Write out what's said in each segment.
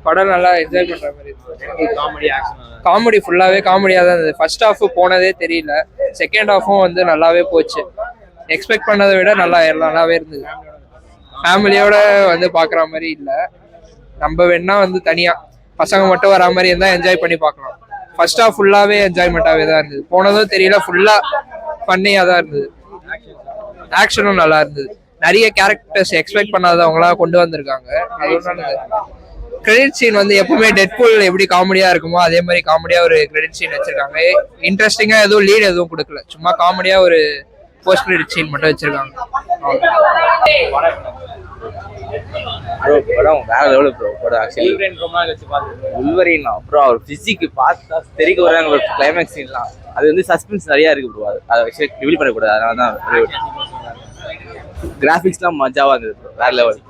படம் நல்லா என்ஜாய் பண்ற மாதிரி காமெடி ஃபுல்லாவே காமெடியா தான் இருந்தது. ஃபர்ஸ்ட் ஹாஃப் போனதே தெரியல, செகண்ட் ஹாஃபும் வந்து நல்லாவே போச்சு. எக்ஸ்பெக்ட் பண்ணதை விட நல்லாவே இருந்தது. ஃபேமிலியோட வந்து பாக்குற மாதிரி இல்லை, நம்ம வேணா வந்து தனியா பசங்க மட்டும் வரா மாதிரி இருந்தா என்ஜாய் பண்ணி பார்க்கலாம். ஃபர்ஸ்ட் ஹாஃப் ஃபுல்லாவே என்ஜாய்மெண்ட்டாவே தான் இருந்தது. போனதும் தெரியல, ஃபுல்லா பண்ணியா தான் இருந்தது. ஆக்ஷனும் நல்லா இருந்தது. நிறைய கேரக்டர்ஸ் எக்ஸ்பெக்ட் பண்ணாதவங்களா கொண்டு வந்திருக்காங்க. கிரெடிட் சீன் வந்து எப்பவுமே டெட்பூல் எப்படி காமெடியா இருக்குமோ அதே மாதிரி காமெடியா ஒரு கிரெடிட் சீன் வச்சிருக்காங்க. இன்ட்ரெஸ்டிங்கா எதுவும் லீட் எதுவும் கொடுக்கல, சும்மா காமெடியா ஒரு போஸ்ட் கிரெடிட் சீன் மட்டும் வச்சிருக்காங்க. படம் வேற லெவலு ப்ரோ. படம் ஆக்சுவலி உல்வரின் அப்புறம் அவர் பிசிக்கு பார்த்தா தெரிக்க வராங்க. ஒரு கிளைமேக்ஸ் சீன்லாம் அது வந்து சஸ்பென்ஸ் நிறையா இருக்கு ப்ரோ. அதை ஆக்சுவலி ரிவீல் பண்ணக்கூடாது, அதனால தான். கிராஃபிக்ஸ்லாம் மஜாவாக இருந்தது ப்ரோ, வேற லெவல்.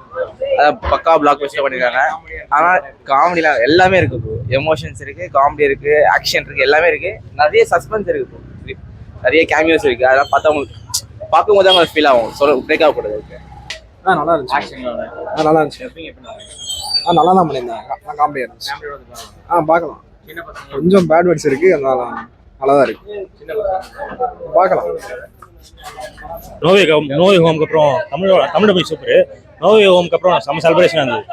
அதான் பக்கா பிளாக் பஸ்டர் பண்ணியிருக்காங்க. ஆனால் காமெடிலாம் எல்லாமே இருக்கு ப்ரோ. எமோஷன்ஸ் இருக்கு, காமெடி இருக்கு, ஆக்ஷன் இருக்கு, எல்லாமே இருக்கு. நிறைய சஸ்பென்ஸ் இருக்கு ப்ரோ, நிறைய கேமியோஸ் இருக்கு. அதெல்லாம் பார்த்தா உங்களுக்கு பார்க்கும்போது தான் உங்களுக்கு ஃபீல் ஆகும், சொல்ல பிரேக் ஆகக்கூடாது. இருக்கு நல்லா இருந்துச்சு. நல்லா இருந்துச்சு. நல்லா தான் பண்ணியிருந்தாங்க. காமெடியாக இருந்துச்சு. பார்க்கலாம். கொஞ்சம் பேட் வேர்ட்ஸ் இருக்கு, அதனால நல்லா தான் இருக்கு. பார்க்கலாம். நோவே ஹோம்க்கு அப்புறம் தமிழ் போய் சூப்பர். நோவே ஹோம்க்கு அப்புறம் செம்ம செலிப்ரேஷன் இருந்தது.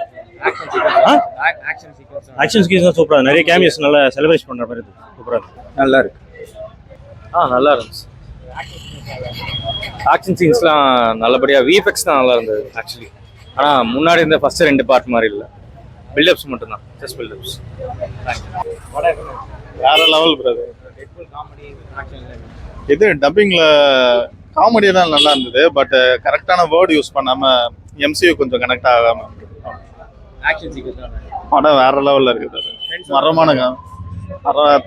ஆக்ஷன் சீக்வன்ஸ் சூப்பராக, நிறைய கேமியோஸ் நல்லா செலிப்ரேஷன் பண்ணுற மாதிரி இருக்குது. சூப்பராக இருக்கு, நல்லா இருக்கு. நல்லா இருந்துச்சு. ஆக்ஷன் சீன்ஸ்லாம் நல்லபடியாக, விஎஃப்எக்ஸ் தான் நல்லா இருந்தது ஆக்சுவலி. ஆனால் முன்னாடி இருந்த ஃபர்ஸ்ட் 2 பார்ட் மாதிரி இல்லை, பில்டப்ஸ் மட்டும்தான், ஜஸ்ட் பில்டப்ஸ். வேற லெவல் பிரதர். இது டப்பிங்ல காமெடியெல்லாம் நல்லா இருந்தது, பட் கரெக்டான வேர்டு யூஸ் பண்ணாம எம்சியூ கொஞ்சம் கனெக்ட் ஆகாம. படம் வேற லெவல்ல இருக்குது.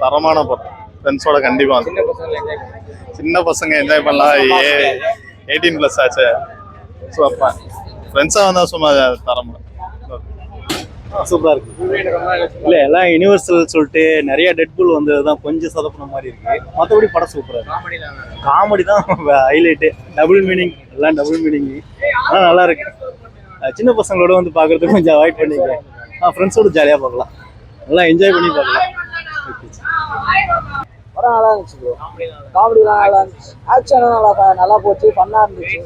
தரமான படம். ஃப்ரெண்ட்ஸோட கண்டிப்பா சின்ன பசங்க என்ஜாய் பண்ணலாம். 18+ ஆச்சு. ஸோ அப்போ ஃப்ரெண்ட்ஸாக வந்தால் சும்மா தரமா சூப்பராக இருக்கு. இல்லை எல்லாம் யூனிவர்சல் சொல்லிட்டு நிறைய டெட்பூல் வந்தது தான் கொஞ்சம் சொதப்பின மாதிரி இருக்கு. மற்றபடி படம் சூப்பராக இருக்கு. காமெடி தான் ஹைலைட்டு. டபுள் மீனிங், எல்லாம் டபுள் மீனிங். ஆனால் நல்லா இருக்கு. சின்ன பசங்களோட வந்து பார்க்கறதுக்கு கொஞ்சம் அவாய்ட் பண்ணிக்க. ஃப்ரெண்ட்ஸோட ஜாலியாக பார்க்கலாம், நல்லா என்ஜாய் பண்ணி பார்க்கலாம். படம் நல்லா இருந்துச்சு ப்ரோ. காமெடிலாம் நல்லா இருந்துச்சு, ஆக்ஷனும் நல்லா போச்சு, ஃபன்னாக இருந்துச்சு.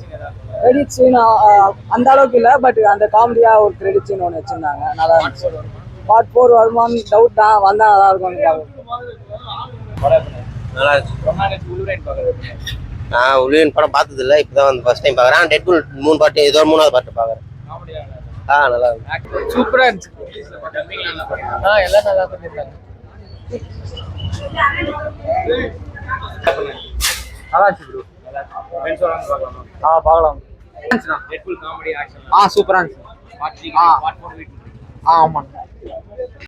கிரெடிட் சீன் அந்த அளவுக்கு இல்லை, பட் அந்த காமெடியாக ஒரு கிரெடிட் சீன் ஒன்று வச்சுருந்தாங்க, நல்லா இருந்துச்சு. பார்ட் 4 வருமானு டவுட் தான், வந்தால் நல்லா இருக்கும். நல்லா இருந்துச்சு. நான் உல்வரின் படம் பார்த்ததில்லை, இப்போ தான் வந்து ஃபர்ஸ்ட் டைம் பார்க்குறேன். டெட்பூல் 3 பார்ட்டு, ஏதோ 3வது பார்ட்டு பார்க்குறேன். நல்லா இருக்கு. சூப்பரா இருந்துச்சு. எல்லாம் நல்லா பண்ணிருக்காங்க. நல்லா இருந்துச்சு ப்ரோ. பார்க்கலாம். சூப்பரா இருந்துச்சு. ஆமாம்.